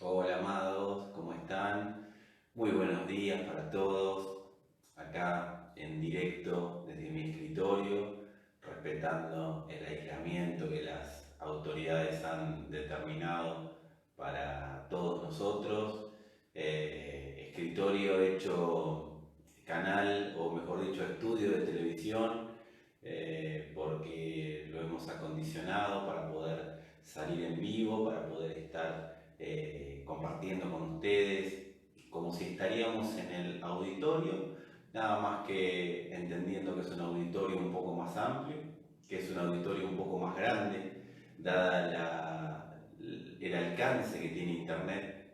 Hola amados, ¿cómo están? Muy buenos días para todos. Acá en directo desde mi escritorio, respetando el aislamiento que las autoridades han determinado para todos nosotros. Escritorio hecho canal, o mejor dicho, estudio de televisión, porque lo hemos acondicionado para poder salir en vivo, para poder estar compartiendo con ustedes, como si estaríamos en el auditorio, nada más que entendiendo que es un auditorio un poco más amplio, que es un auditorio un poco más grande, dada el alcance que tiene Internet.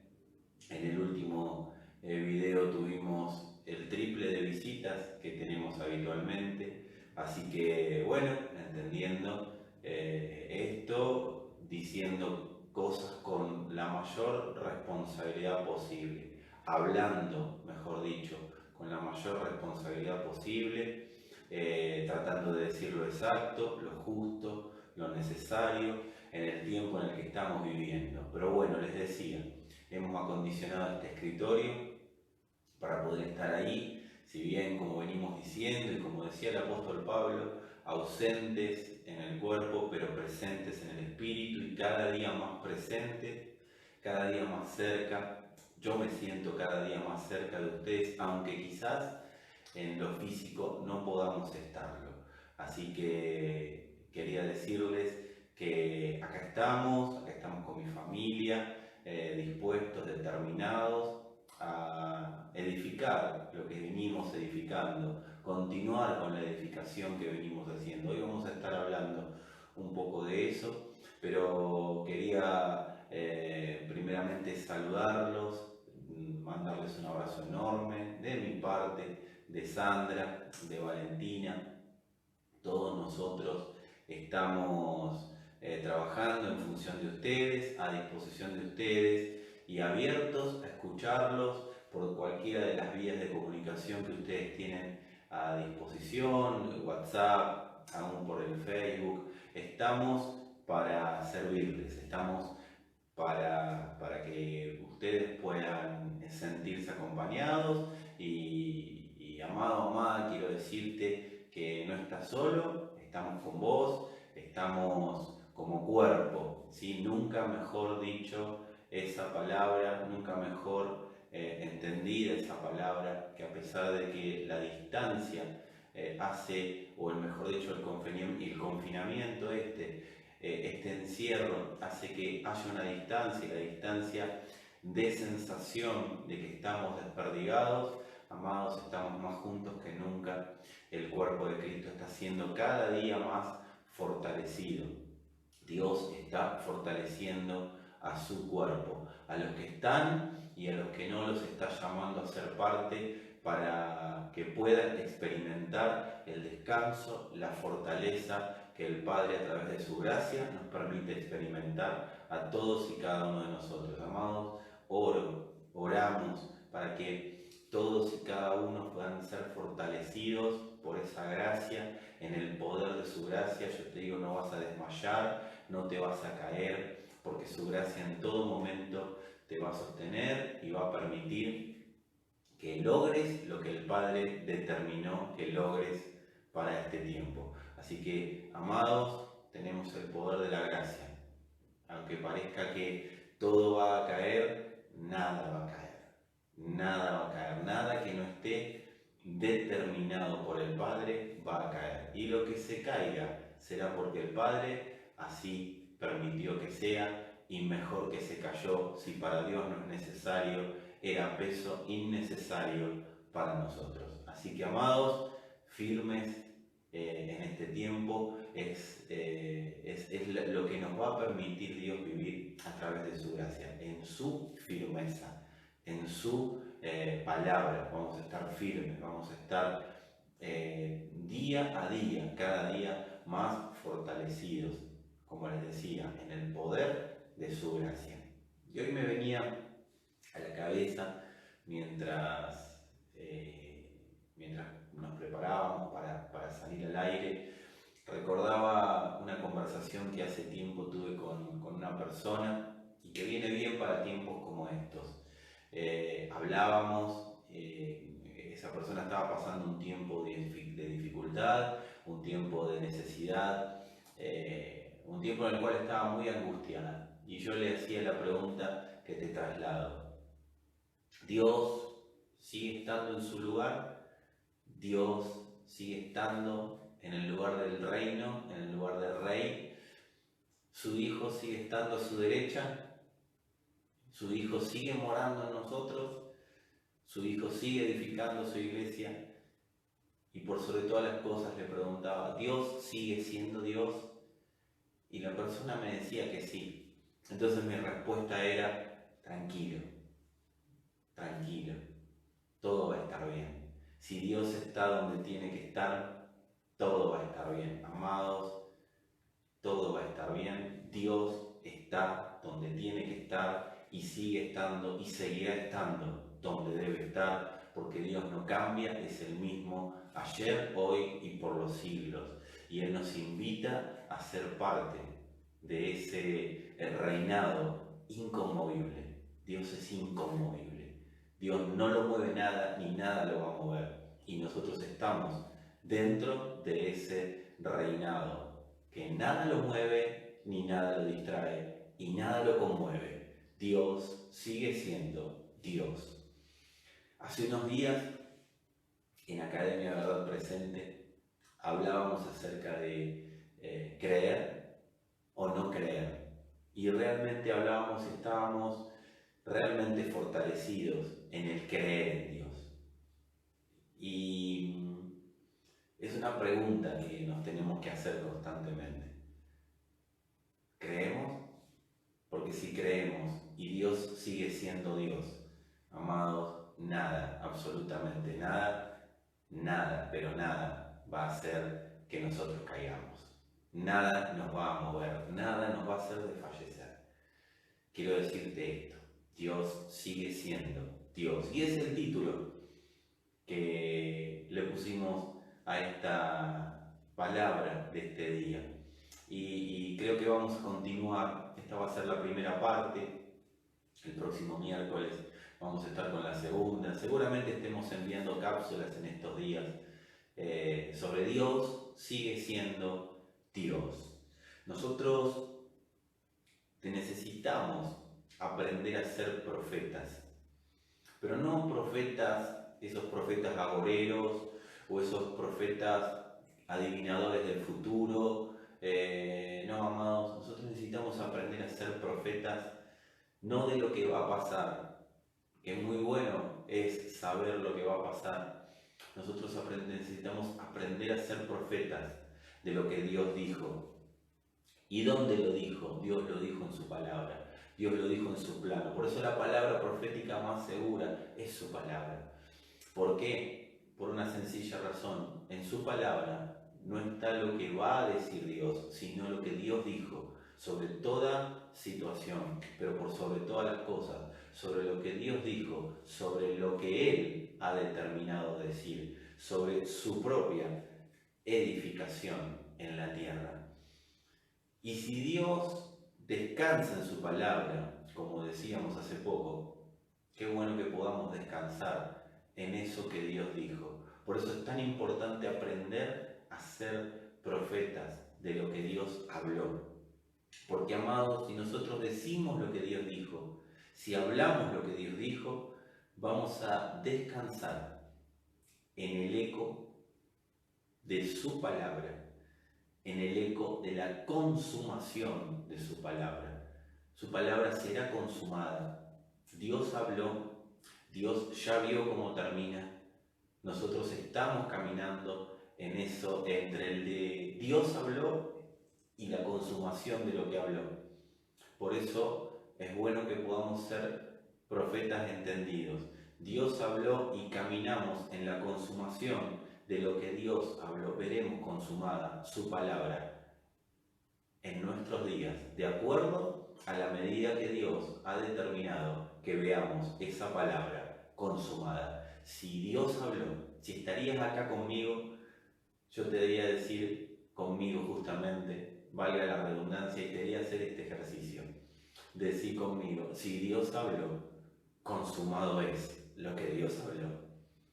En el último video tuvimos el triple de visitas que tenemos habitualmente, así que bueno, entendiendo esto, diciendo cosas con la mayor responsabilidad posible, hablando, mejor dicho, con la mayor responsabilidad posible, tratando de decir lo exacto, lo justo, lo necesario en el tiempo en el que estamos viviendo. Pero bueno, les decía, hemos acondicionado este escritorio para poder estar ahí, si bien como venimos diciendo y como decía el apóstol Pablo, ausentes en el cuerpo pero presentes en el espíritu, y cada día más presentes, cada día más cerca. Yo me siento cada día más cerca de ustedes, aunque quizás en lo físico no podamos estarlo. Así que quería decirles que acá estamos con mi familia, dispuestos, determinados a edificar lo que venimos edificando, continuar con la edificación que venimos haciendo. Hoy vamos a estar hablando un poco de eso, pero quería primeramente saludarlos, mandarles un abrazo enorme de mi parte, de Sandra, de Valentina. Todos nosotros estamos trabajando en función de ustedes, a disposición de ustedes y abiertos a escucharlos por cualquiera de las vías de comunicación que ustedes tienen a disposición, WhatsApp, aún por el Facebook. Estamos para servirles, estamos para que ustedes puedan sentirse acompañados y amado, amada, quiero decirte que no estás solo, estamos con vos, estamos como cuerpo, ¿sí? Nunca mejor dicho esa palabra, nunca mejor entendida esa palabra, que a pesar de que la distancia hace, o el mejor dicho, el confinamiento este encierro hace que haya una distancia, y la distancia de sensación de que estamos desperdigados. Amados, estamos más juntos que nunca. El cuerpo de Cristo está siendo cada día más fortalecido. Dios está fortaleciendo a su cuerpo, a los que están y a los que no, los está llamando a ser parte para que puedan experimentar el descanso, la fortaleza que el Padre, a través de su gracia, nos permite experimentar a todos y cada uno de nosotros. Amados, oramos para que todos y cada uno puedan ser fortalecidos por esa gracia, en el poder de su gracia. Yo te digo, no vas a desmayar, no te vas a caer, porque su gracia en todo momento te va a sostener y va a permitir que logres lo que el Padre determinó que logres para este tiempo. Así que, amados, tenemos el poder de la gracia. Aunque parezca que todo va a caer, nada va a caer. Nada va a caer. Nada que no esté determinado por el Padre va a caer. Y lo que se caiga será porque el Padre así permitió que sea, y mejor que se cayó, si para Dios no es necesario, era peso innecesario para nosotros. Así que, amados, firmes en este tiempo, es lo que nos va a permitir Dios vivir a través de su gracia, en su firmeza, en su palabra. Vamos a estar firmes, vamos a estar día a día, cada día más fortalecidos, como les decía, en el poder de su gracia. Y hoy me venía a la cabeza, mientras nos preparábamos para salir al aire, recordaba una conversación que hace tiempo tuve con una persona y que viene bien para tiempos como estos. Hablábamos, esa persona estaba pasando un tiempo de dificultad, un tiempo de necesidad, un tiempo en el cual estaba muy angustiada. Y yo le hacía la pregunta que te traslado. ¿Dios sigue estando en su lugar? ¿Dios sigue estando en el lugar del reino, en el lugar del rey? ¿Su Hijo sigue estando a su derecha? ¿Su Hijo sigue morando en nosotros? ¿Su Hijo sigue edificando su iglesia? Y por sobre todas las cosas le preguntaba, ¿Dios sigue siendo Dios? Y la persona me decía que sí. Entonces mi respuesta era, tranquilo, tranquilo, todo va a estar bien. Si Dios está donde tiene que estar, todo va a estar bien. Amados, todo va a estar bien. Dios está donde tiene que estar y sigue estando y seguirá estando donde debe estar, porque Dios no cambia, es el mismo ayer, hoy y por los siglos. Y Él nos invita a ser parte de ese reinado inconmovible. Dios es inconmovible. Dios no lo mueve nada ni nada lo va a mover. Y nosotros estamos dentro de ese reinado que nada lo mueve ni nada lo distrae y nada lo conmueve. Dios sigue siendo Dios. Hace unos días en Academia Verdad Presente hablábamos acerca de creer o no creer, y realmente hablábamos y estábamos realmente fortalecidos en el creer en Dios. Y es una pregunta que nos tenemos que hacer constantemente. ¿Creemos? Porque si creemos y Dios sigue siendo Dios, amados, nada, absolutamente nada, nada, pero nada va a hacer que nosotros caigamos. Nada nos va a mover, nada nos va a hacer desfallecer. Quiero decirte esto, Dios sigue siendo Dios. Y es el título que le pusimos a esta palabra de este día. Y creo que vamos a continuar. Esta va a ser la primera parte. El próximo miércoles vamos a estar con la segunda. Seguramente estemos enviando cápsulas en estos días sobre Dios sigue siendo Dios. Nosotros necesitamos aprender a ser profetas, pero no profetas, esos profetas agoreros o esos profetas adivinadores del futuro. No, amados, nosotros necesitamos aprender a ser profetas no de lo que va a pasar, que es muy bueno es saber lo que va a pasar. Nosotros necesitamos aprender a ser profetas de lo que Dios dijo. ¿Y dónde lo dijo? Dios lo dijo en su palabra, Dios lo dijo en su plano. Por eso la palabra profética más segura es su palabra. ¿Por qué? Por una sencilla razón. En su palabra no está lo que va a decir Dios, sino lo que Dios dijo sobre toda situación, pero por sobre todas las cosas, sobre lo que Dios dijo, sobre lo que Él ha determinado decir, sobre su propia edificación en la tierra. Y si Dios descansa en su palabra, como decíamos hace poco, qué bueno que podamos descansar en eso que Dios dijo. Por eso es tan importante aprender a ser profetas de lo que Dios habló. Porque, amados, si nosotros decimos lo que Dios dijo, si hablamos lo que Dios dijo, vamos a descansar en el eco de su palabra, en el eco de la consumación de su palabra. Su palabra será consumada. Dios habló, Dios ya vio cómo termina. Nosotros estamos caminando en eso, entre el de Dios habló y la consumación de lo que habló. Por eso es bueno que podamos ser profetas entendidos. Dios habló y caminamos en la consumación de lo que Dios habló. Veremos consumada su palabra en nuestros días, de acuerdo a la medida que Dios ha determinado que veamos esa palabra consumada. Si Dios habló, si estarías acá conmigo, yo te debería decir conmigo justamente, valga la redundancia, y te debería hacer este ejercicio. Decí conmigo, si Dios habló, consumado es lo que Dios habló.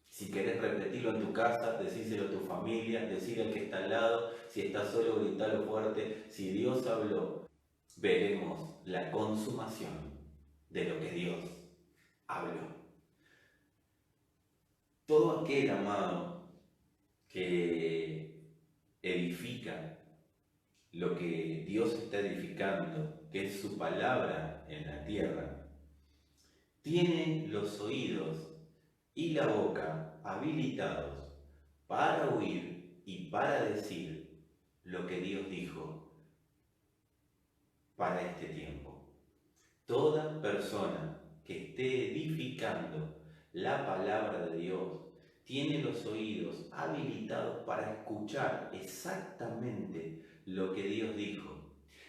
Si querés repetirlo en tu casa, decíselo a tu familia, decíle al que está al lado, si estás solo, gritalo fuerte. Si Dios habló, veremos la consumación de lo que Dios habló. Todo aquel, amado, que edifica lo que Dios está edificando, que es su palabra en la tierra, tiene los oídos y la boca habilitados para oír y para decir lo que Dios dijo para este tiempo. Toda persona que esté edificando la palabra de Dios tiene los oídos habilitados para escuchar exactamente lo que Dios dijo.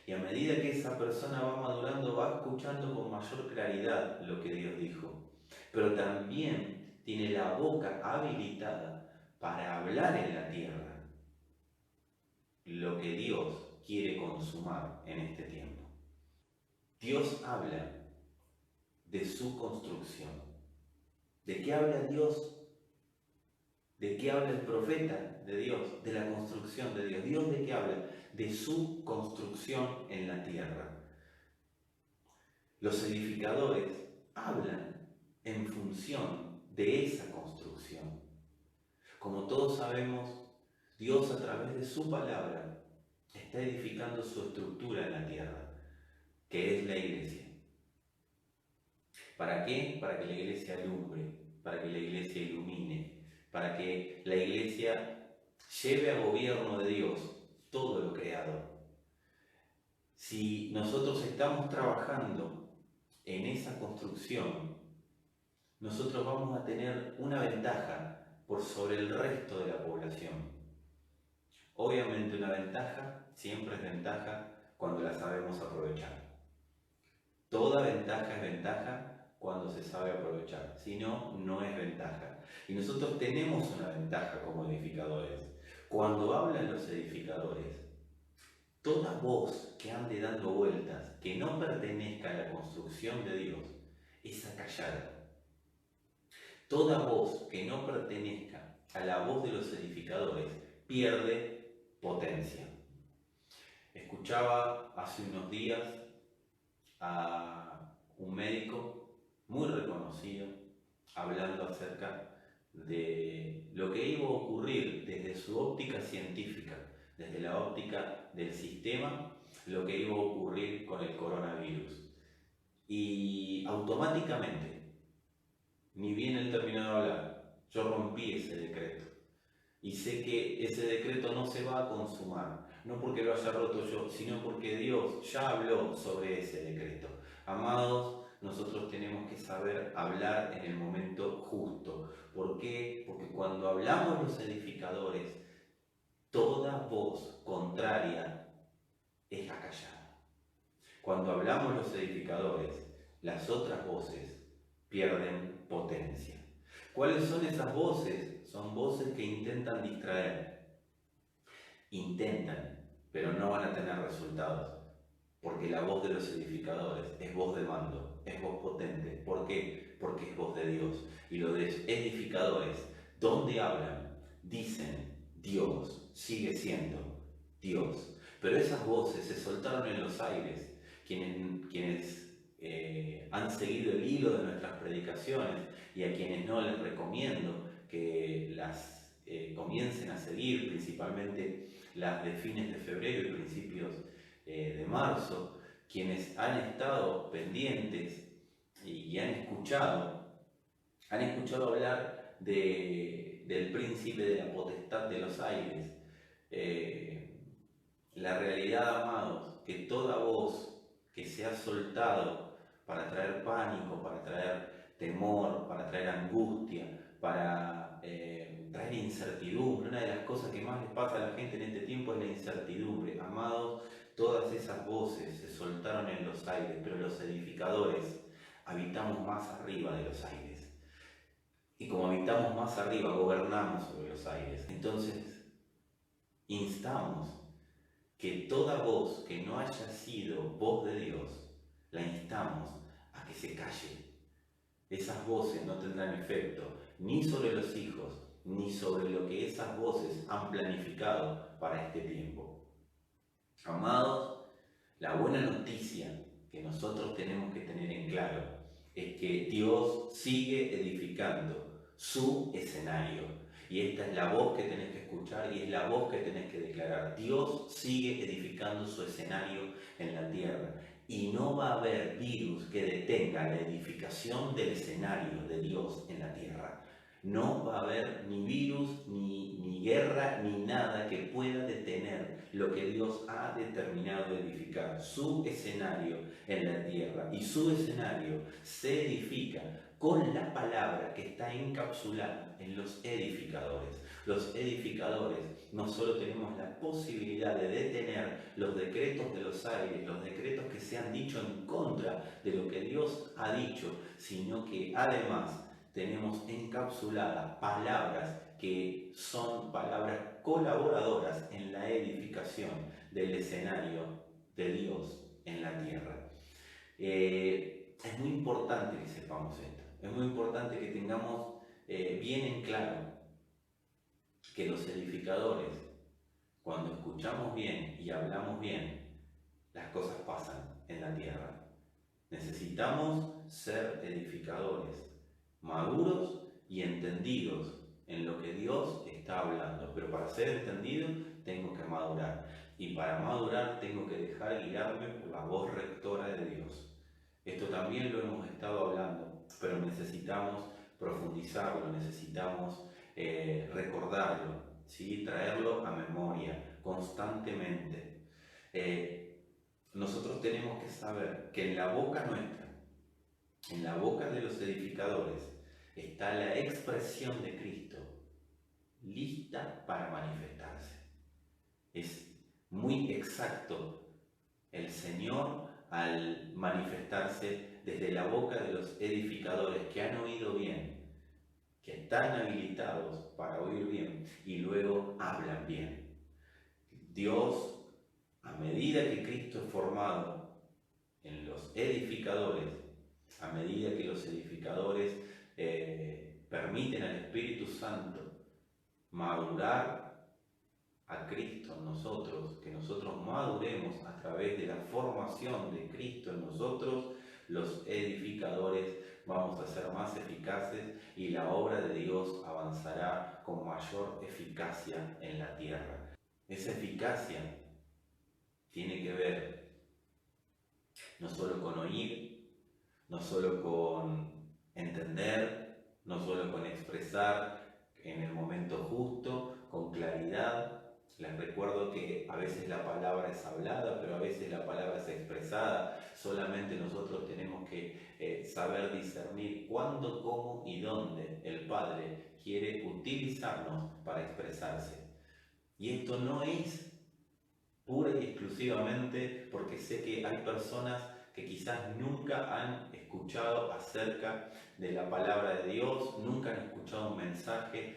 Y a medida que esa persona va madurando, va escuchando con mayor claridad lo que Dios dijo. Pero también tiene la boca habilitada para hablar en la tierra lo que Dios quiere consumar en este tiempo. Dios habla de su construcción. ¿De qué habla Dios? ¿De qué habla el profeta de Dios? De la construcción de Dios. ¿Dios de qué habla? De su construcción en la tierra. Los edificadores hablan en función de esa construcción. Como todos sabemos, Dios a través de su palabra está edificando su estructura en la tierra, que es la iglesia. ¿Para qué? Para que la iglesia alumbre, para que la iglesia ilumine, para que la iglesia lleve a gobierno de Dios todo lo creado. Si nosotros estamos trabajando en esa construcción, nosotros vamos a tener una ventaja por sobre el resto de la población. Obviamente una ventaja siempre es ventaja cuando la sabemos aprovechar. Toda ventaja es ventaja cuando se sabe aprovechar, si no, no es ventaja. Y nosotros tenemos una ventaja como edificadores. Cuando hablan los edificadores, toda voz que ande dando vueltas, que no pertenezca a la construcción de Dios, es acallada. Toda voz que no pertenezca a la voz de los edificadores pierde potencia. Escuchaba hace unos días a un médico muy reconocido hablando acerca de lo que iba a ocurrir desde su óptica científica, desde la óptica del sistema, lo que iba a ocurrir con el coronavirus. Y automáticamente, ni bien él terminó de hablar, yo rompí ese decreto. Y sé que ese decreto no se va a consumar, no porque lo haya roto yo, sino porque Dios ya habló sobre ese decreto. Amados, nosotros tenemos que saber hablar en el momento justo. ¿Por qué? Porque cuando hablamos los edificadores, toda voz contraria es acallada. Cuando hablamos los edificadores, las otras voces pierden potencia. ¿Cuáles son esas voces? Son voces que intentan distraer. Intentan, pero no van a tener resultados. Porque la voz de los edificadores es voz de mando, es voz potente. ¿Por qué? Porque es voz de Dios. Y los edificadores, ¿dónde hablan? Dicen Dios, sigue siendo Dios. Pero esas voces se soltaron en los aires. Quienes han seguido el hilo de nuestras predicaciones y a quienes no, les recomiendo que las comiencen a seguir, principalmente las de fines de febrero y principios de marzo. Quienes han estado pendientes y han escuchado hablar del príncipe de la potestad de los aires. La realidad, amados, que toda voz que se ha soltado para traer pánico, para traer temor, para traer angustia, para traer incertidumbre. Una de las cosas que más les pasa a la gente en este tiempo es la incertidumbre. Amados, todas esas voces se soltaron en los aires, pero los edificadores habitamos más arriba de los aires. Y como habitamos más arriba, gobernamos sobre los aires. Entonces, instamos que toda voz que no haya sido voz de Dios, la instamos a que se calle. Esas voces no tendrán efecto ni sobre los hijos, ni sobre lo que esas voces han planificado para este tiempo. Amados, la buena noticia que nosotros tenemos que tener en claro es que Dios sigue edificando su escenario. Y esta es la voz que tenés que escuchar y es la voz que tenés que declarar. Dios sigue edificando su escenario en la tierra. Y no va a haber virus que detenga la edificación del escenario de Dios en la tierra. No va a haber ni virus, ni guerra, ni nada que pueda detener lo que Dios ha determinado edificar. Su escenario en la tierra. Y su escenario se edifica con la palabra que está encapsulada en los edificadores. Los edificadores no solo tenemos la posibilidad de detener los decretos de los aires, los decretos que se han dicho en contra de lo que Dios ha dicho, sino que además tenemos encapsuladas palabras que son palabras colaboradoras en la edificación del escenario de Dios en la tierra. Es muy importante que sepamos esto, es muy importante que tengamos bien en claro que los edificadores, cuando escuchamos bien y hablamos bien, las cosas pasan en la tierra. Necesitamos ser edificadores, maduros y entendidos en lo que Dios está hablando. Pero para ser entendido tengo que madurar. Y para madurar tengo que dejar guiarme por la voz rectora de Dios. Esto también lo hemos estado hablando, pero necesitamos profundizarlo, necesitamos recordarlo, ¿sí? Traerlo a memoria constantemente. Nosotros tenemos que saber que en la boca nuestra, en la boca de los edificadores, está la expresión de Cristo, lista para manifestarse. Es muy exacto el Señor al manifestarse desde la boca de los edificadores que han oído bien, que están habilitados para oír bien y luego hablan bien. Dios, a medida que Cristo es formado en los edificadores, a medida que los edificadores permiten al Espíritu Santo madurar a Cristo en nosotros, que nosotros maduremos a través de la formación de Cristo en nosotros, los edificadores vamos a ser más eficaces y la obra de Dios avanzará con mayor eficacia en la tierra. Esa eficacia tiene que ver no solo con oír, no solo con entender, no solo con expresar en el momento justo, con claridad. Les recuerdo que a veces la palabra es hablada, pero a veces la palabra es expresada. Solamente nosotros tenemos que saber discernir cuándo, cómo y dónde el Padre quiere utilizarnos para expresarse. Y esto no es pura y exclusivamente porque sé que hay personas que quizás nunca han escuchado acerca de la palabra de Dios, nunca han escuchado un mensaje,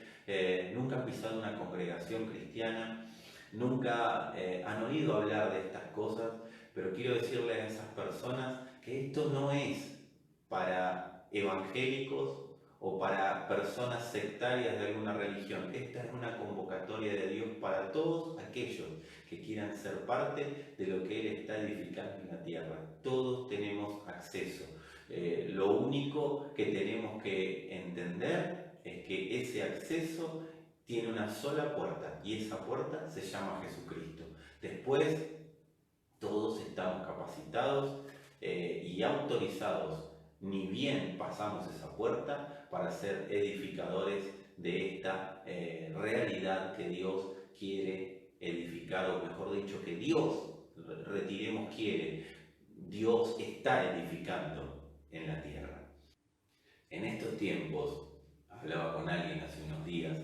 nunca han pisado una congregación cristiana, nunca han oído hablar de estas cosas, pero quiero decirle a esas personas que esto no es para evangélicos o para personas sectarias de alguna religión. Esta es una convocatoria de Dios para todos aquellos que quieran ser parte de lo que Él está edificando en la tierra. Todos tenemos acceso. Lo único que tenemos que entender es que ese acceso tiene una sola puerta y esa puerta se llama Jesucristo. Después, todos estamos capacitados y autorizados, ni bien pasamos esa puerta, para ser edificadores de esta realidad que Dios quiere edificar, o mejor dicho, que Dios, retiremos, quiere. Dios está edificando en la tierra. En estos tiempos, hablaba con alguien hace unos días,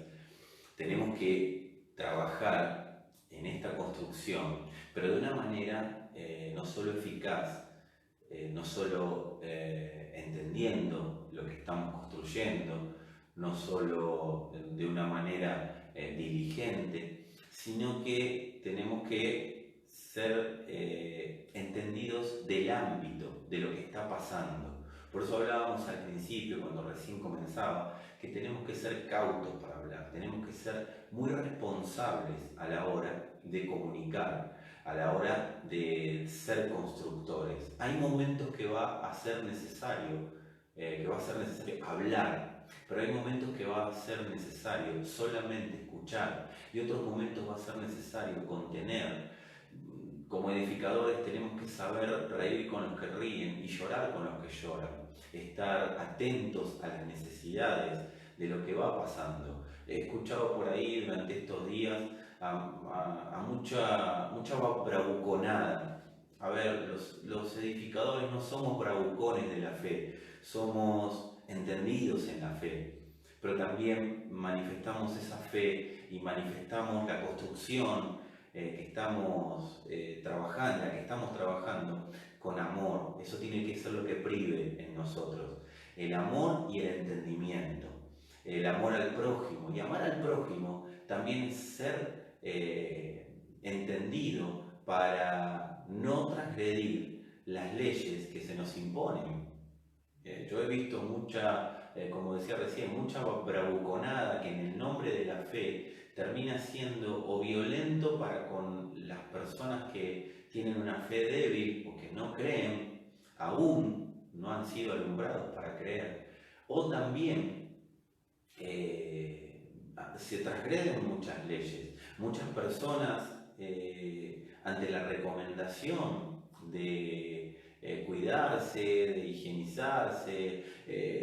tenemos que trabajar en esta construcción, pero de una manera no solo eficaz, no solo entendiendo lo que estamos construyendo, no solo de una manera diligente, sino que tenemos que ser entendidos del ámbito de lo que está pasando. Por eso hablábamos al principio, cuando recién comenzaba, que tenemos que ser cautos para hablar, tenemos que ser muy responsables a la hora de comunicar, a la hora de ser constructores. Hay momentos que va a ser necesario, hablar, pero hay momentos que va a ser necesario solamente escuchar y otros momentos va a ser necesario contener. Como edificadores tenemos que saber reír con los que ríen y llorar con los que lloran, estar atentos a las necesidades de lo que va pasando. He escuchado por ahí durante estos días a mucha bravuconada. A ver, los edificadores no somos bravucones de la fe, somos entendidos en la fe, pero también manifestamos esa fe y manifestamos la construcción que estamos trabajando, la que estamos trabajando con amor. Eso tiene que ser lo que prive en nosotros, el amor y el entendimiento, el amor al prójimo. Y amar al prójimo también es ser entendido para no transgredir las leyes que se nos imponen. Yo he visto como decía recién, mucha bravuconada que en el nombre de la fe termina siendo o violento para con las personas que tienen una fe débil o que no creen, aún no han sido alumbrados para creer. O también se transgreden muchas leyes. Muchas personas ante la recomendación de cuidarse, de higienizarse,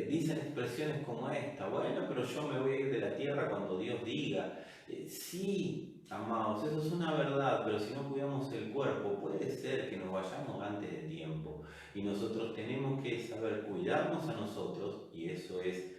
dicen expresiones como esta: bueno, pero yo me voy a ir de la tierra cuando Dios diga. Sí, amados, eso es una verdad, pero si no cuidamos el cuerpo, puede ser que nos vayamos antes de tiempo. Y nosotros tenemos que saber cuidarnos a nosotros, y eso es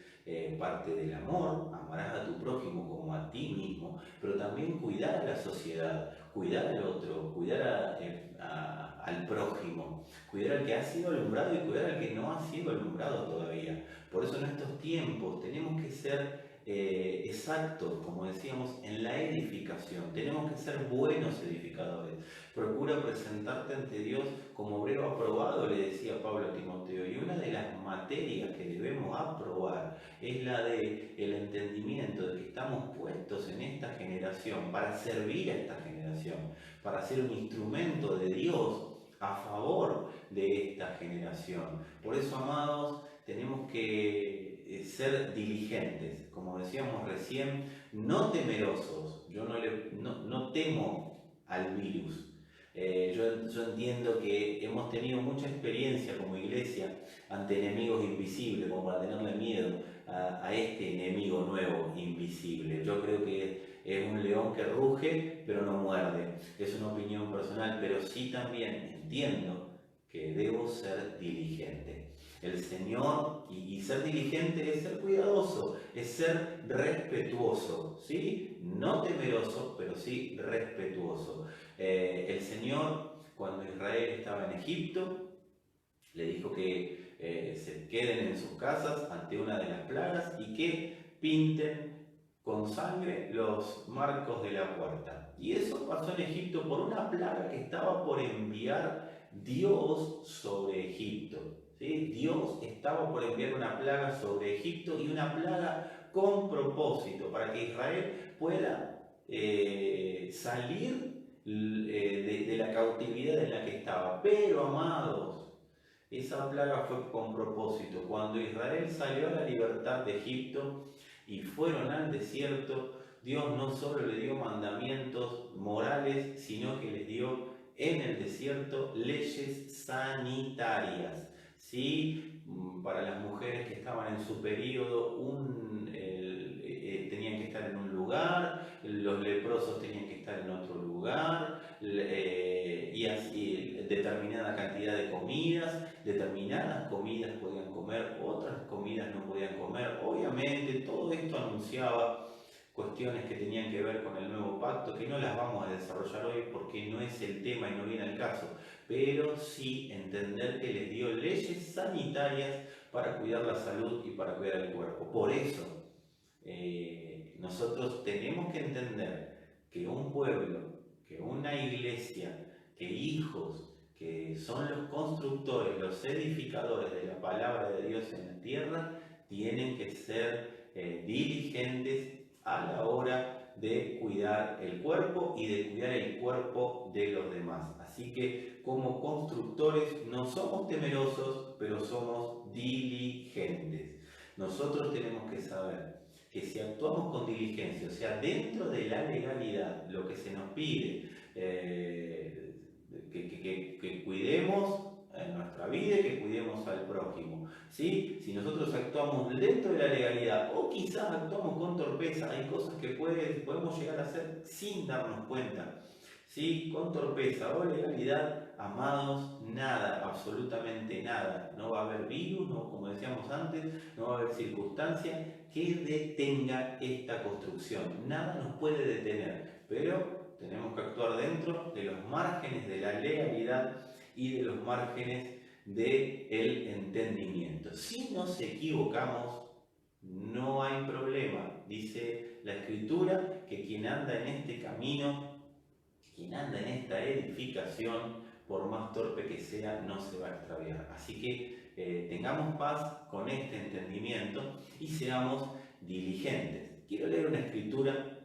parte del amor. Amarás a tu prójimo como a ti mismo, pero también cuidar a la sociedad, cuidar al otro, cuidar al prójimo, cuidar al que ha sido alumbrado y cuidar al que no ha sido alumbrado todavía. Por eso en estos tiempos tenemos que ser exactos, como decíamos, en la edificación. Tenemos que ser buenos edificadores. Procura presentarte ante Dios como obrero aprobado, le decía Pablo a Timoteo. Y una de las materias que debemos aprobar es la de el entendimiento de que estamos puestos en esta generación para servir a esta generación, para ser un instrumento de Dios a favor de esta generación. Por eso, amados, tenemos que ser diligentes, como decíamos recién, no temerosos. Yo no temo al virus. Yo entiendo que hemos tenido mucha experiencia como iglesia ante enemigos invisibles, como para tenerle miedo a este enemigo nuevo, invisible. Yo creo que es un león que ruge, pero no muerde. Es una opinión personal, pero sí también entiendo que debo ser diligente. El Señor, y ser diligente es ser cuidadoso, es ser respetuoso, ¿sí? No temeroso, pero sí respetuoso. El Señor, cuando Israel estaba en Egipto, le dijo que se queden en sus casas ante una de las plagas y que pinten con sangre los marcos de la puerta. Y eso pasó en Egipto por una plaga que estaba por enviar Dios sobre Egipto. ¿Sí? Dios estaba por enviar una plaga sobre Egipto, y una plaga con propósito, para que Israel pueda salir de la cautividad en la que estaba. Pero, amados, esa plaga fue con propósito. Cuando Israel salió a la libertad de Egipto y fueron al desierto, Dios no solo le dio mandamientos morales, sino que les dio en el desierto leyes sanitarias. ¿Sí? Para las mujeres que estaban en su periodo, tenían que estar en un lugar, los leprosos tenían que estar en otro lugar, y así determinada cantidad de comidas, determinadas comidas podían comer, otras comidas no podían comer. Obviamente todo esto anunciaba cuestiones que tenían que ver con el nuevo pacto, que no las vamos a desarrollar hoy porque no es el tema y no viene al caso, pero sí entender que les dio leyes sanitarias para cuidar la salud y para cuidar el cuerpo. Por eso nosotros tenemos que entender que un pueblo, que una iglesia que hijos que son los constructores, los edificadores de la palabra de Dios en la tierra, tienen que ser diligentes a la hora de cuidar el cuerpo y de cuidar el cuerpo de los demás. Así que como constructores no somos temerosos, pero somos diligentes. Nosotros tenemos que saber que si actuamos con diligencia, o sea, dentro de la legalidad, lo que se nos pide, que cuidemos nuestra vida y que cuidemos al prójimo. ¿Sí? Si nosotros actuamos dentro de la legalidad o quizás actuamos con torpeza, hay cosas que podemos llegar a hacer sin darnos cuenta. ¿Sí? Con torpeza o legalidad, amados, nada, absolutamente nada. No va a haber virus, no, como decíamos antes, no va a haber circunstancia que detenga esta construcción. Nada nos puede detener, pero tenemos que actuar dentro de los márgenes de la legalidad y de los márgenes del entendimiento. Si nos equivocamos, no hay problema. Dice la Escritura que quien anda en este camino, quien anda en esta edificación, por más torpe que sea, no se va a extraviar. Así que tengamos paz con este entendimiento y seamos diligentes. Quiero leer una escritura,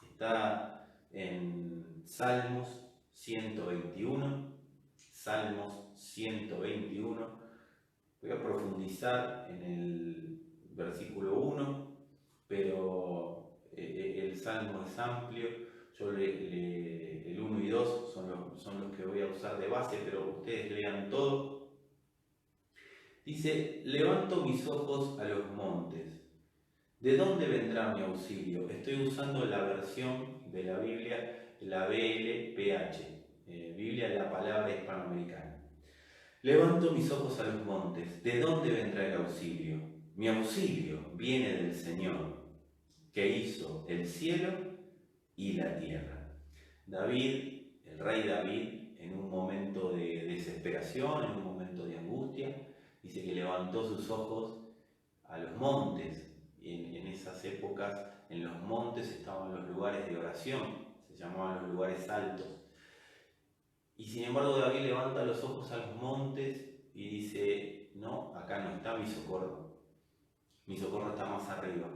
está en Salmos 121, Salmos 121. Voy a profundizar en el versículo 1, pero el Salmo es amplio. Yo el 1 y 2 son los que voy a usar de base, pero ustedes lean todo. Dice: levanto mis ojos a los montes. ¿De dónde vendrá mi auxilio? Estoy usando la versión de la Biblia, la BLPH, Biblia de la Palabra Hispanoamericana. Levanto mis ojos a los montes. ¿De dónde vendrá el auxilio? Mi auxilio viene del Señor, que hizo el cielo y la tierra. David, el rey David, en un momento de desesperación, en un momento de angustia, dice que levantó sus ojos a los montes. En esas épocas, en los montes estaban los lugares de oración, se llamaban los lugares altos. Y sin embargo David levanta los ojos a los montes y dice: no, acá no está mi socorro está más arriba.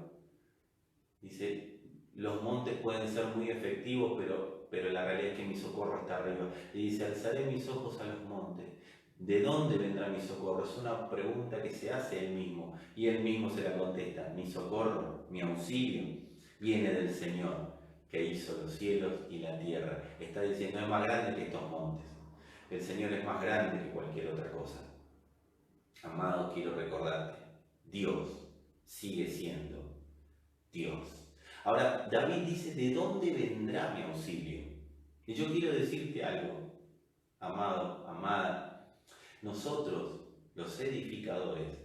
Dice: los montes pueden ser muy efectivos, pero la realidad es que mi socorro está arriba. Y dice: alzaré mis ojos a los montes. ¿De dónde vendrá mi socorro? Es una pregunta que se hace él mismo, y él mismo se la contesta: mi socorro, mi auxilio, viene del Señor, que hizo los cielos y la tierra. Está diciendo: es más grande que estos montes. El Señor es más grande que cualquier otra cosa. Amado, quiero recordarte, Dios sigue siendo Dios. Ahora, David dice: ¿de dónde vendrá mi auxilio? Y yo quiero decirte algo, amado, amada. Nosotros, los edificadores,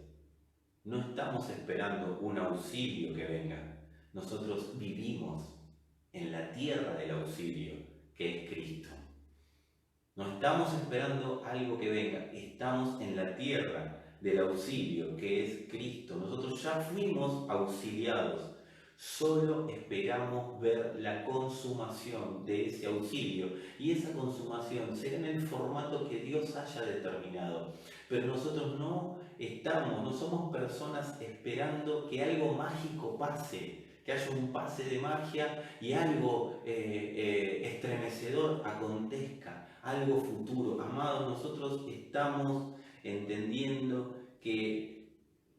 no estamos esperando un auxilio que venga. Nosotros vivimos en la tierra del auxilio, que es Cristo. No estamos esperando algo que venga, estamos en la tierra del auxilio, que es Cristo. Nosotros ya fuimos auxiliados. Solo esperamos ver la consumación de ese auxilio, y esa consumación será en el formato que Dios haya determinado. Pero nosotros no somos personas esperando que algo mágico pase, que haya un pase de magia y algo estremecedor acontezca, algo futuro. Amados, nosotros estamos entendiendo que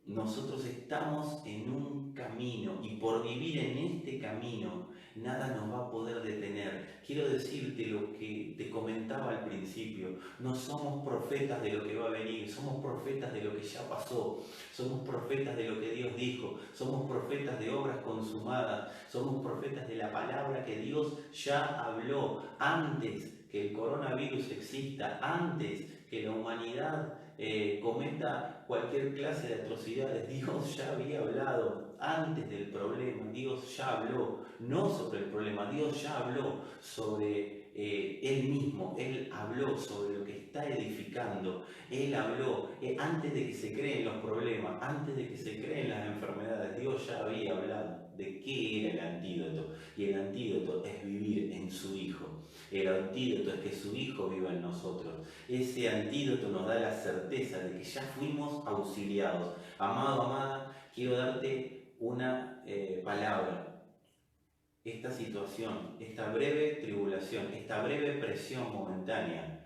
nosotros estamos en un camino, y por vivir en este camino nada nos va a poder detener. Quiero decirte lo que te comentaba al principio: no somos profetas de lo que va a venir, somos profetas de lo que ya pasó, somos profetas de lo que Dios dijo, somos profetas de obras consumadas, somos profetas de la palabra que Dios ya habló antes que el coronavirus exista, antes que la humanidad cometa cualquier clase de atrocidades. Dios ya había hablado antes del problema, Dios ya habló, no sobre el problema, Dios ya habló sobre Él mismo, Él habló sobre lo que está edificando. Él habló, antes de que se creen los problemas, antes de que se creen las enfermedades, Dios ya había hablado de qué era el antídoto. Y el antídoto es vivir en su Hijo. El antídoto es que su Hijo viva en nosotros. Ese antídoto nos da la certeza de que ya fuimos auxiliados. Amado, amada, quiero darte una palabra. Esta situación, esta breve tribulación, esta breve presión momentánea,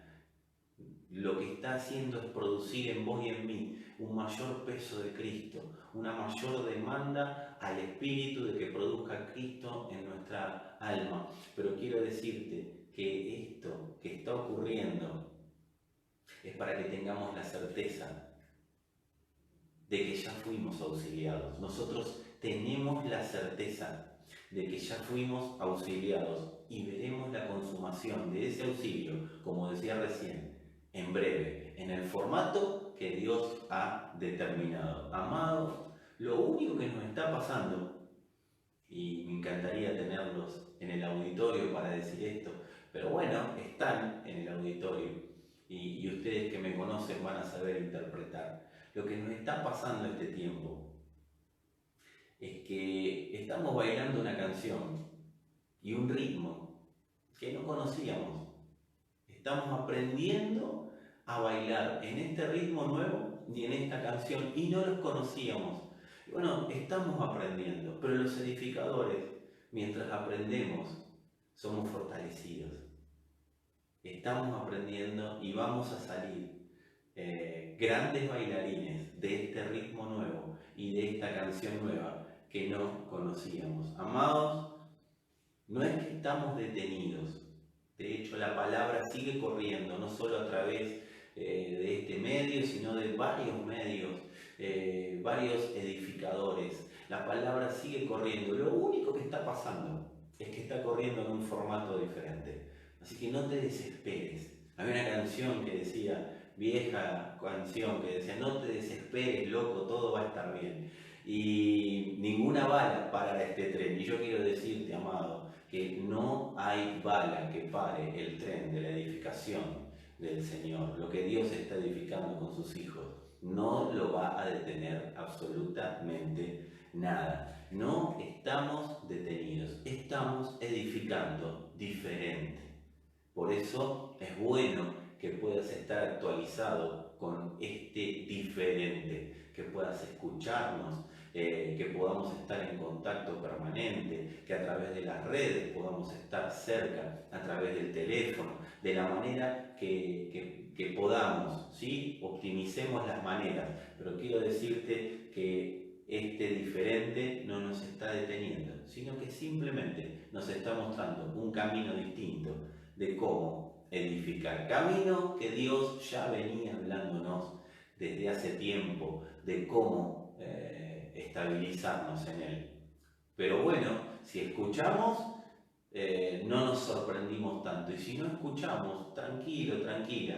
lo que está haciendo es producir en vos y en mí un mayor peso de Cristo, una mayor demanda al Espíritu de que produzca Cristo en nuestra alma. Pero quiero decirte que esto que está ocurriendo es para que tengamos la certeza de que ya fuimos auxiliados. Nosotros tenemos la certeza de que ya fuimos auxiliados y veremos la consumación de ese auxilio, como decía recién, en breve, en el formato que Dios ha determinado. Amados, lo único que nos está pasando, y me encantaría tenerlos en el auditorio para decir esto, pero bueno, están en el auditorio y ustedes que me conocen van a saber interpretar. Lo que nos está pasando este tiempo es que estamos bailando una canción y un ritmo que no conocíamos. Estamos aprendiendo a bailar en este ritmo nuevo y en esta canción y no los conocíamos. Y bueno, estamos aprendiendo, pero los edificadores, mientras aprendemos, somos fortalecidos. Estamos aprendiendo y vamos a salir grandes bailarines de este ritmo nuevo y de esta canción nueva que no conocíamos. Amados, no es que estamos detenidos. De hecho, la palabra sigue corriendo, no solo a través de este medio, sino de varios medios, varios edificadores. La palabra sigue corriendo. Lo único que está pasando es que está corriendo en un formato diferente. Así que no te desesperes. Había una canción que decía, vieja canción, que decía, no te desesperes, loco, todo va a estar bien. Y ninguna bala parará este tren. Y yo quiero decirte, amado, que no hay bala que pare el tren de la edificación del Señor. Lo que Dios está edificando con sus hijos no lo va a detener absolutamente nada. No estamos detenidos, estamos edificando diferente. Por eso es bueno que puedas estar actualizado con este diferente, que puedas escucharnos, que podamos estar en contacto permanente, que a través de las redes podamos estar cerca, a través del teléfono, de la manera que podamos, ¿sí? Optimicemos las maneras, pero quiero decirte que este diferente no nos está deteniendo, sino que simplemente nos está mostrando un camino distinto de cómo edificar. Camino que Dios ya venía hablándonos desde hace tiempo, de cómo estabilizarnos en Él. Pero bueno, si escuchamos, no nos sorprendimos tanto. Y si no escuchamos, tranquilo, tranquila,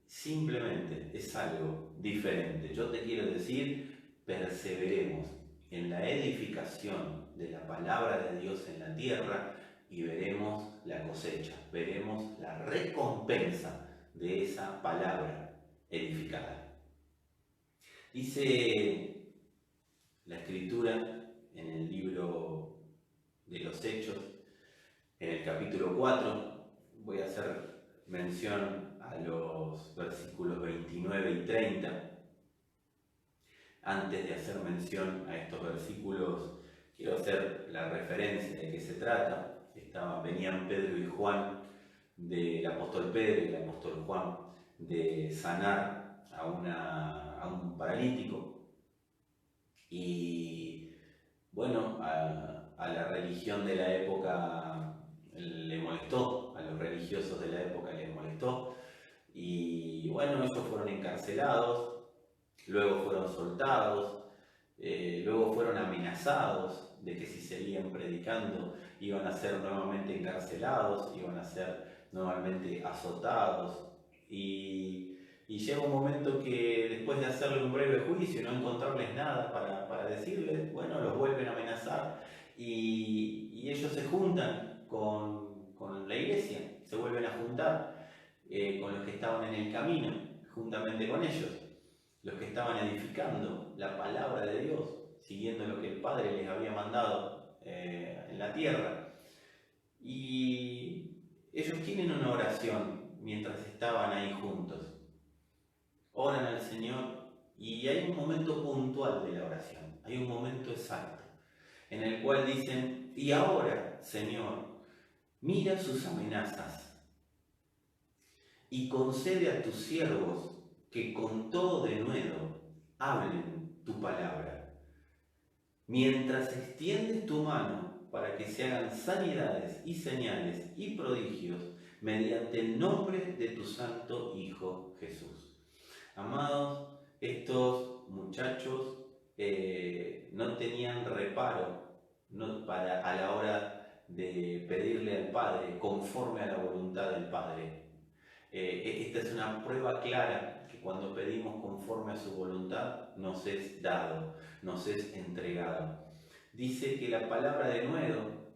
simplemente es algo diferente. Yo te quiero decir, perseveremos en la edificación de la palabra de Dios en la tierra y veremos la cosecha, veremos la recompensa de esa palabra edificada. Dice la Escritura en el libro de los Hechos, en el capítulo 4, voy a hacer mención a los versículos 29 y 30. Antes de hacer mención a estos versículos, quiero hacer la referencia de qué se trata. Venían Pedro y Juan, del apóstol Pedro y el apóstol Juan, de sanar a un paralítico. Y bueno, a la religión de la época le molestó, a los religiosos de la época les molestó. Y bueno, ellos fueron encarcelados, luego fueron soltados, luego fueron amenazados de que si seguían predicando iban a ser nuevamente encarcelados, iban a ser nuevamente azotados. Y llega un momento que después de hacerle un breve juicio y no encontrarles nada para decirles, bueno, los vuelven a amenazar y ellos se juntan con con la iglesia, se vuelven a juntar con los que estaban en el camino, juntamente con ellos, los que estaban edificando la palabra de Dios, siguiendo lo que el Padre les había mandado en la tierra. Y ellos tienen una oración mientras estaban ahí juntos. Oran al Señor y hay un momento puntual de la oración, hay un momento exacto, en el cual dicen: y ahora, Señor, mira sus amenazas y concede a tus siervos que con todo denuedo hablen tu palabra, mientras extiendes tu mano para que se hagan sanidades y señales y prodigios mediante el nombre de tu santo Hijo Jesús. Amados, estos muchachos no tenían reparo a la hora de pedirle al Padre conforme a la voluntad del Padre. Esta es una prueba clara que cuando pedimos conforme a su voluntad nos es dado, nos es entregado. Dice que la palabra denuedo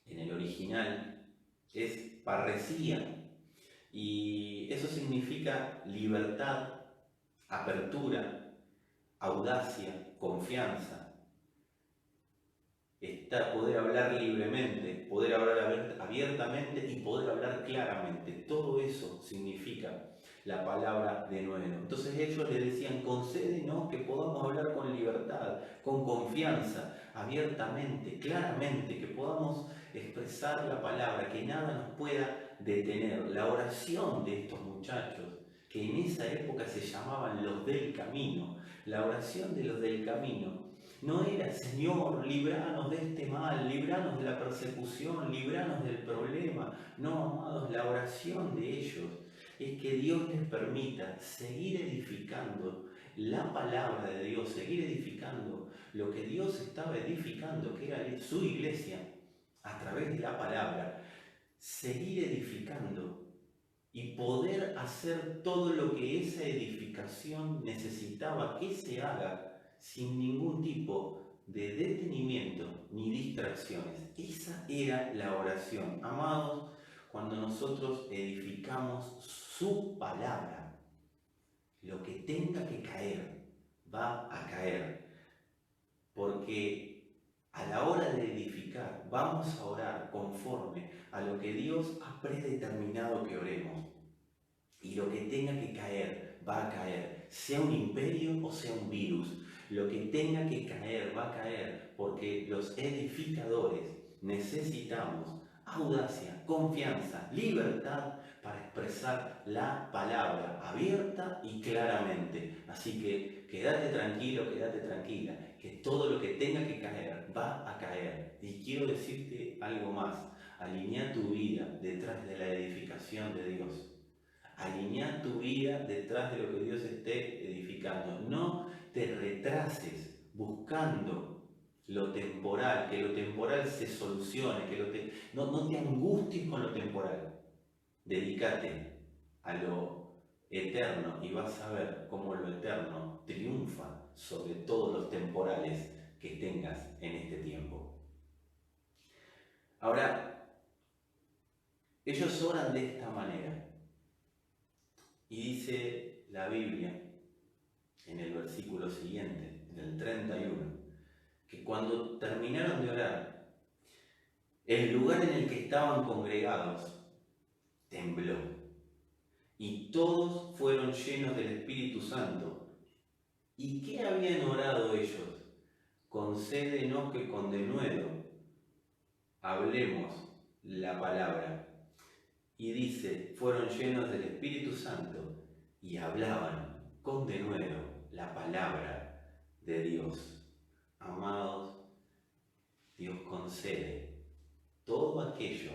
en el original es parresía, y eso significa libertad, apertura, audacia, confianza. Poder hablar libremente, poder hablar abiertamente y poder hablar claramente. Todo eso significa la palabra denuedo. Entonces ellos le decían: concédenos que podamos hablar con libertad, con confianza, abiertamente, claramente, que podamos expresar la palabra, que nada nos pueda detener. La oración de estos muchachos, que en esa época se llamaban los del camino, la oración de los del camino no era: Señor, líbranos de este mal, líbranos de la persecución, líbranos del problema. No, amados, la oración de ellos es que Dios les permita seguir edificando la palabra de Dios, seguir edificando lo que Dios estaba edificando, que era su iglesia, a través de la palabra, seguir edificando y poder hacer todo lo que esa edificación necesitaba que se haga sin ningún tipo de detenimiento ni distracciones. Esa era la oración. Amados, cuando nosotros edificamos su palabra, lo que tenga que caer, va a caer. Porque a la hora de edificar, vamos a orar conforme a lo que Dios ha predeterminado que oremos. Y lo que tenga que caer, va a caer. Sea un imperio o sea un virus. Lo que tenga que caer, va a caer. Porque los edificadores necesitamos audacia, confianza, libertad para expresar la palabra abierta y claramente. Así que quédate tranquilo, quédate tranquila, que todo lo que tenga que caer, va a caer. Y quiero decirte algo más: alinea tu vida detrás de la edificación de Dios. Alinea tu vida detrás de lo que Dios esté edificando. No te retrases buscando lo temporal, que lo temporal se solucione, no te angusties con lo temporal. Dedícate a lo eterno y vas a ver cómo lo eterno triunfa sobre todos los temporales que tengas en este tiempo. Ahora, ellos oran de esta manera. Y dice la Biblia, en el versículo siguiente, en el 31, que cuando terminaron de orar, el lugar en el que estaban congregados tembló, y todos fueron llenos del Espíritu Santo. ¿Y qué habían orado ellos? Concédenos que con denuedo hablemos la palabra. Y dice: fueron llenos del Espíritu Santo y hablaban con denuedo la palabra de Dios. Amados, Dios concede todo aquello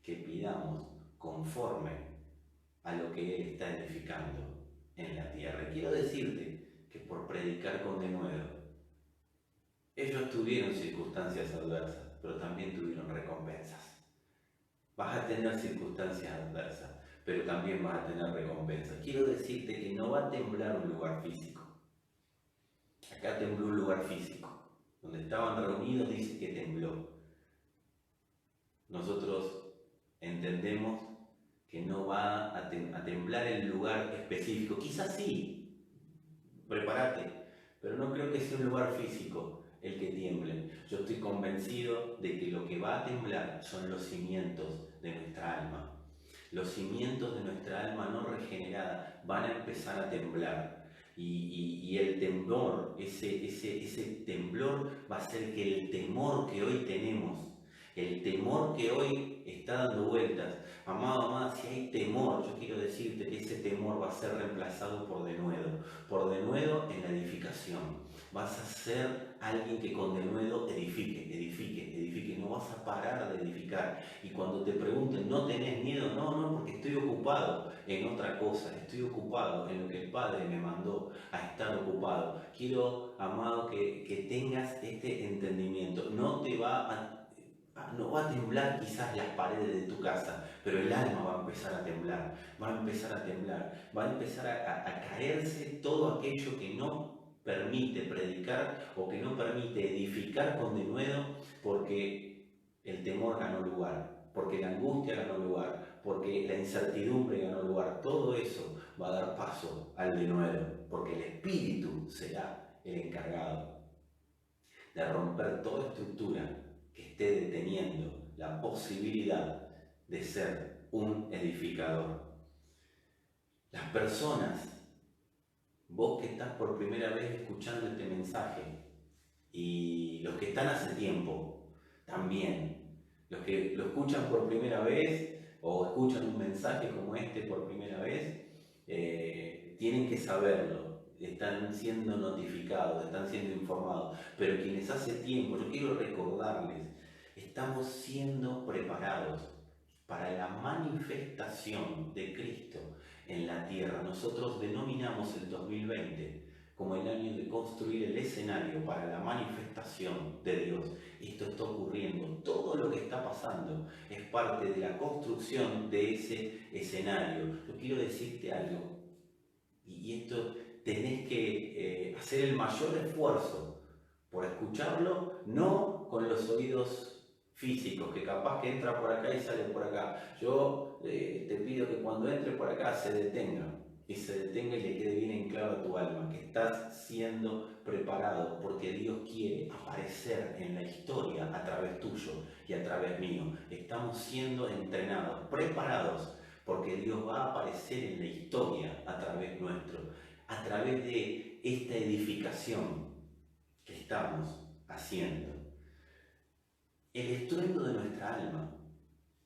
que pidamos conforme a lo que Él está edificando en la tierra. Y quiero decirte que por predicar con denuedo, ellos tuvieron circunstancias adversas, pero también tuvieron recompensas. Vas a tener circunstancias adversas, pero también vas a tener recompensas. Quiero decirte que no va a temblar un lugar físico. Acá tembló un lugar físico. Donde estaban reunidos dice que tembló. Nosotros entendemos que no va a temblar el lugar específico. Quizás sí, prepárate, pero no creo que sea un lugar físico el que tiemble. Yo estoy convencido de que lo que va a temblar son los cimientos de nuestra alma. Los cimientos de nuestra alma no regenerada van a empezar a temblar. Y el temblor, ese temblor va a ser que el temor que hoy tenemos, el temor que hoy está dando vueltas, amado, amada, si hay temor, yo quiero decirte que ese temor va a ser reemplazado por denuedo en la edificación. Vas a ser alguien que con denuedo edifique, no vas a parar de edificar. Y cuando te pregunten, ¿no tenés miedo? No, porque estoy ocupado en otra cosa, estoy ocupado en lo que el Padre me mandó a estar ocupado. Quiero, amado, que tengas este entendimiento. No va a temblar quizás las paredes de tu casa, pero el alma va a empezar a temblar, va a empezar a caerse todo aquello que no permite predicar o que no permite edificar con denuedo, porque el temor ganó lugar, porque la angustia ganó lugar, porque la incertidumbre ganó lugar. Todo eso va a dar paso al denuedo, porque el Espíritu será el encargado de romper toda estructura que esté deteniendo la posibilidad de ser un edificador. Las personas, vos que estás por primera vez escuchando este mensaje, y los que están hace tiempo también, los que lo escuchan por primera vez o escuchan un mensaje como este por primera vez, tienen que saberlo, están siendo notificados, están siendo informados, pero quienes hace tiempo, yo quiero recordarles, estamos siendo preparados para la manifestación de Cristo en la tierra. Nosotros denominamos el 2020 como el año de construir el escenario para la manifestación de Dios. Esto está ocurriendo, todo lo que está pasando es parte de la construcción de ese escenario. Yo quiero decirte algo, y esto tenés que hacer el mayor esfuerzo por escucharlo, no con los oídos físicos, que capaz que entra por acá y sale por acá. Yo te pido que cuando entre por acá se detenga, y le quede bien en claro a tu alma, que estás siendo preparado porque Dios quiere aparecer en la historia a través tuyo y a través mío. Estamos siendo entrenados, preparados, porque Dios va a aparecer en la historia a través nuestro, a través de esta edificación que estamos haciendo. El estruendo de nuestra alma,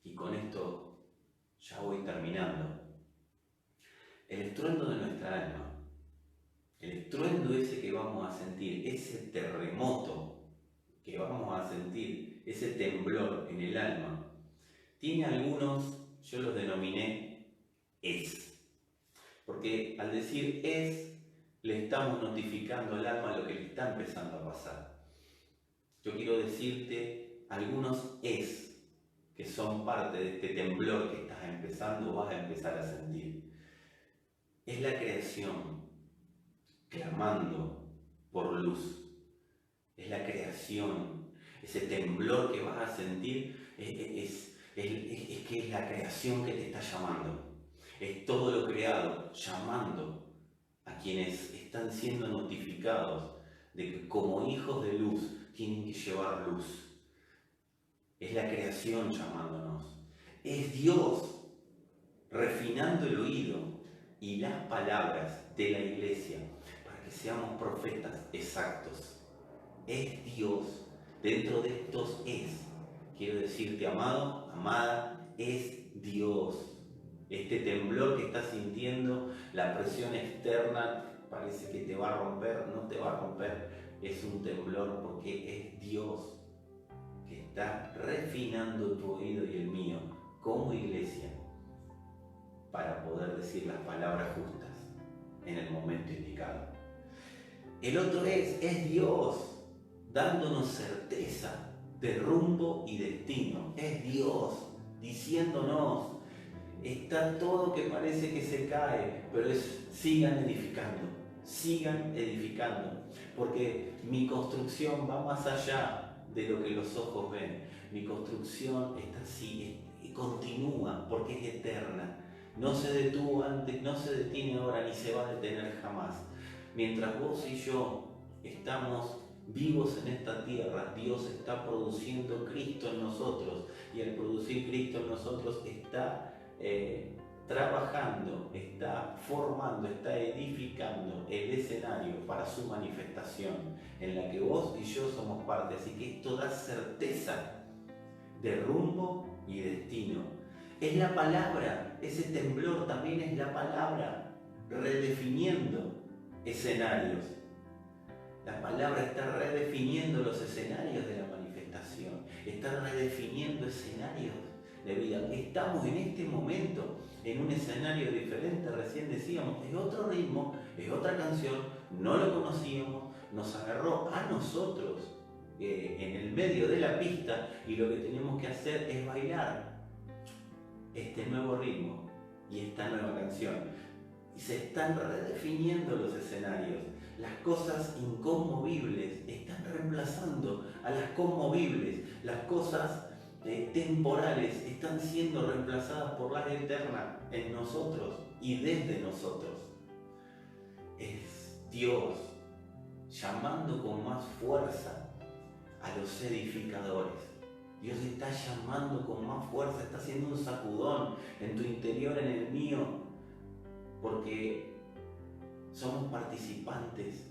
y con esto ya voy terminando, el estruendo de nuestra alma, el estruendo ese que vamos a sentir, ese terremoto que vamos a sentir, ese temblor en el alma, tiene algunos, yo los denominé es. Porque al decir es, le estamos notificando al alma lo que le está empezando a pasar. Yo quiero decirte algunos es que son parte de este temblor que estás empezando o vas a empezar a sentir. Es la creación clamando por luz. Es la creación, ese temblor que vas a sentir es que es la creación que te está llamando. Es todo lo creado llamando a quienes están siendo notificados de que como hijos de luz tienen que llevar luz. Es la creación llamándonos. Es Dios refinando el oído y las palabras de la iglesia para que seamos profetas exactos. Es Dios. Dentro de estos es. Quiero decirte, amado, amada, es Dios. Este temblor que estás sintiendo, la presión externa, parece que te va a romper, no te va a romper. Es un temblor porque es Dios que está refinando tu oído y el mío como iglesia para poder decir las palabras justas en el momento indicado. El otro es Dios dándonos certeza de rumbo y destino. Es Dios diciéndonos, está todo que parece que se cae, pero sigan edificando, porque mi construcción va más allá de lo que los ojos ven. Mi construcción está así, continúa porque es eterna. No se detuvo antes, no se detiene ahora, ni se va a detener jamás. Mientras vos y yo estamos vivos en esta tierra, Dios está produciendo Cristo en nosotros, y al producir Cristo en nosotros está trabajando, está formando, está edificando el escenario para su manifestación, en la que vos y yo somos parte. Así que esto da certeza de rumbo y destino. Es la palabra, ese temblor también es la palabra redefiniendo escenarios. La palabra está redefiniendo los escenarios de la manifestación, está redefiniendo escenarios de vida. Estamos en este momento en un escenario diferente, recién decíamos, es otro ritmo, es otra canción, no lo conocíamos, nos agarró a nosotros en el medio de la pista, y lo que tenemos que hacer es bailar este nuevo ritmo y esta nueva canción. Y se están redefiniendo los escenarios. Las cosas inconmovibles están reemplazando a las conmovibles. Las cosas temporales están siendo reemplazadas por las eternas en nosotros y desde nosotros. Es Dios llamando con más fuerza a los edificadores. Dios está llamando con más fuerza, está haciendo un sacudón en tu interior, en el mío, porque somos participantes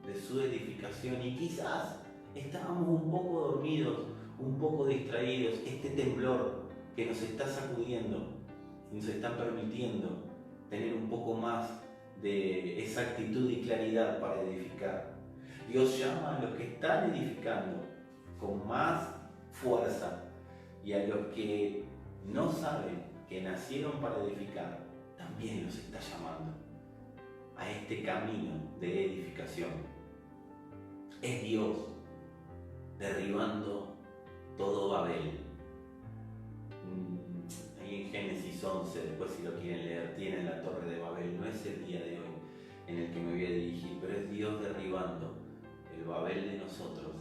de su edificación, y quizás estábamos un poco dormidos, un poco distraídos. Este temblor que nos está sacudiendo nos está permitiendo tener un poco más de exactitud y claridad para edificar. Dios llama a los que están edificando con más fuerza, y a los que no saben que nacieron para edificar, también los está llamando a este camino de edificación. Es Dios derribando todo Babel. Ahí en Génesis 11, después si lo quieren leer, tienen la torre de Babel. No es el día de hoy en el que me voy a dirigir, pero es Dios derribando el Babel de nosotros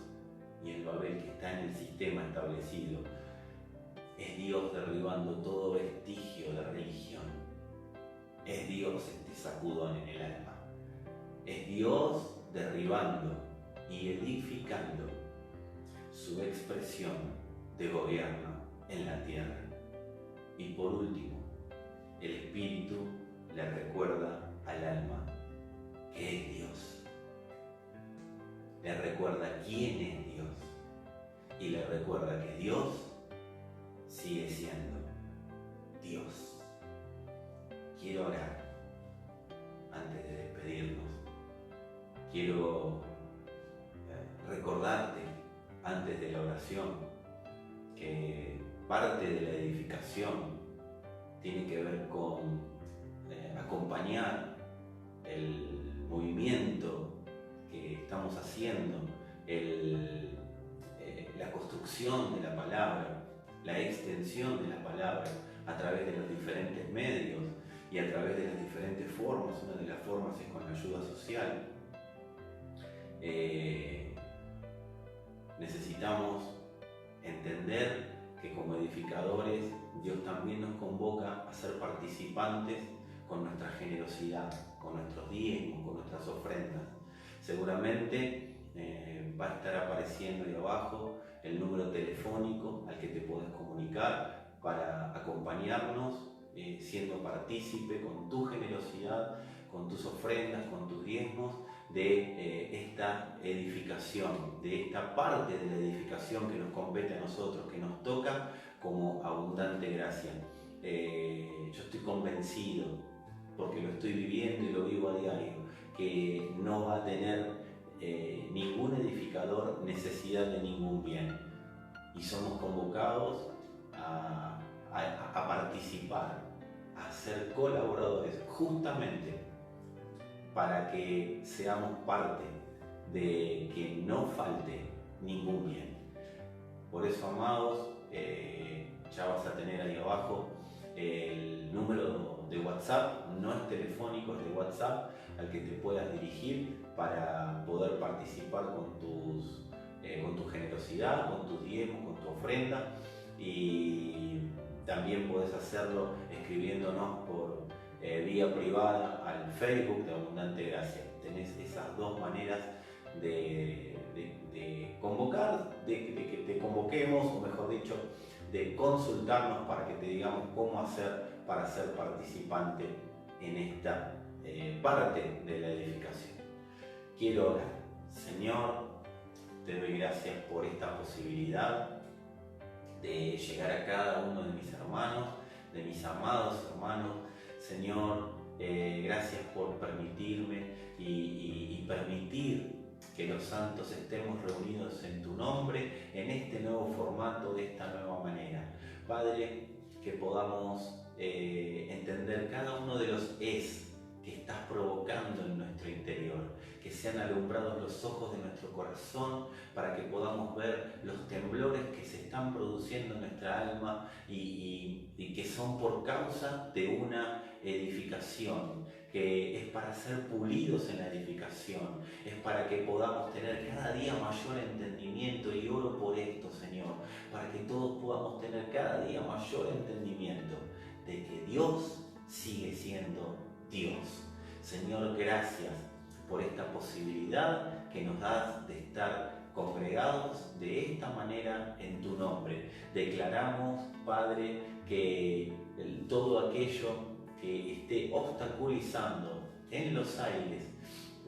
y el Babel que está en el sistema establecido. Es Dios derribando todo vestigio de religión. Es Dios este sacudón en el alma. Es Dios derribando y edificando su expresión de gobierno en la tierra. Y por último, el Espíritu le recuerda al alma que es Dios. Le recuerda quién es Dios. Y le recuerda que Dios sigue siendo Dios. Quiero orar antes de despedirnos. Quiero recordarte antes de la oración que parte de la edificación tiene que ver con acompañar el movimiento que estamos haciendo, la construcción de la palabra, la extensión de la palabra a través de los diferentes medios y a través de las diferentes formas. Una de las formas es con la ayuda social. Necesitamos entender que como edificadores Dios también nos convoca a ser participantes con nuestra generosidad, con nuestros diezmos, con nuestras ofrendas. Seguramente va a estar apareciendo ahí abajo el número telefónico al que te podés comunicar para acompañarnos, siendo partícipe con tu generosidad, con tus ofrendas, con tus diezmos, de esta edificación, de esta parte de la edificación que nos compete a nosotros, que nos toca como abundante gracia. Yo estoy convencido, porque lo estoy viviendo y lo vivo a diario, que no va a tener ningún edificador necesidad de ningún bien, y somos convocados a participar, a ser colaboradores, justamente para que seamos parte de que no falte ningún bien. Por eso, amados, ya vas a tener ahí abajo el número de WhatsApp, no es telefónico, es de WhatsApp, al que te puedas dirigir para poder participar con tu generosidad, con tus diezmos, con tu ofrenda, y También podés hacerlo escribiéndonos por vía privada al Facebook de Abundante Gracia. Tenés esas dos maneras de convocar, de que te convoquemos, o mejor dicho, de consultarnos para que te digamos cómo hacer para ser participante en esta parte de la edificación. Quiero orar. Señor, te doy gracias por esta posibilidad de llegar a cada uno de mis hermanos, de mis amados hermanos. Señor, gracias por permitirme y permitir que los santos estemos reunidos en tu nombre, en este nuevo formato, de esta nueva manera. Padre, que podamos entender cada uno de los es que estás provocando en nuestro interior, que sean alumbrados los ojos de nuestro corazón para que podamos ver los temblores que se están produciendo en nuestra alma y que son por causa de una edificación, que es para ser pulidos en la edificación, es para que podamos tener cada día mayor entendimiento, y oro por esto, Señor, para que todos podamos tener cada día mayor entendimiento de que Dios sigue siendo Dios. Señor, gracias por esta posibilidad que nos das de estar congregados de esta manera en tu nombre. Declaramos, Padre, que todo aquello que esté obstaculizando en los aires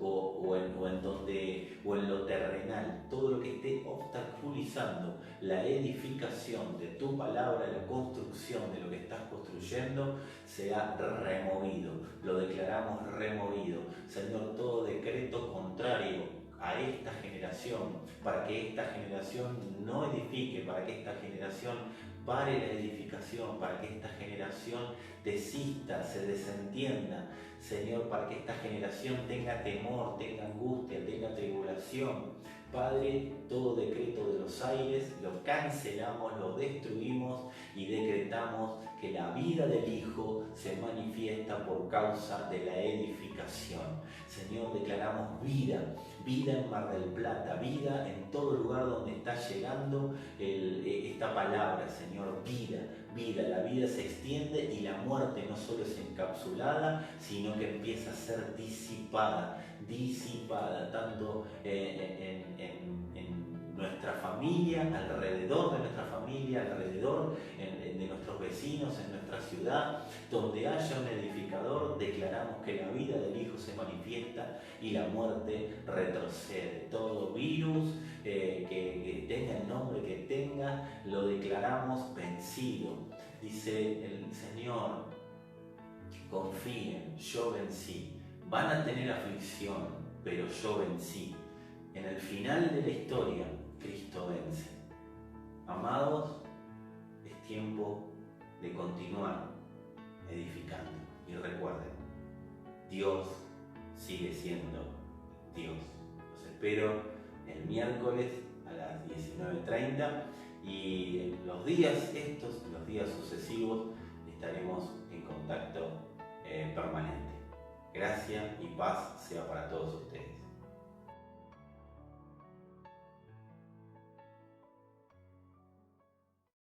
o en lo terrenal, todo lo que esté obstaculizando la edificación de tu palabra, la construcción de lo que estás construyendo, sea removido. Lo declaramos removido. Señor, todo decreto contrario a esta generación, para que esta generación no edifique, para que esta generación pare la edificación, para que esta generación desista, se desentienda, Señor, para que esta generación tenga temor, tenga angustia, tenga tribulación. Padre, todo decreto de los aires lo cancelamos, lo destruimos y decretamos que la vida del Hijo se manifiesta por causa de la edificación. Señor, declaramos vida, vida en Mar del Plata, vida en todo lugar donde está llegando esta palabra, Señor, vida, vida. La vida se extiende y la muerte no solo es encapsulada, sino que empieza a ser disipada, tanto en nuestra familia, alrededor de nuestra familia, alrededor de nuestros vecinos, en nuestra ciudad. Donde haya un edificador, declaramos que la vida del Hijo se manifiesta y la muerte retrocede. Todo virus que tenga el nombre que tenga, lo declaramos vencido. Dice el Señor, confíen, yo vencí. Van a tener aflicción, pero yo vencí. En el final de la historia, Cristo vence. Amados, es tiempo de continuar edificando. Y recuerden, Dios sigue siendo Dios. Los espero el miércoles a las 19:30 y en los días los días sucesivos, estaremos en contacto permanente. Gracia y paz sea para todos.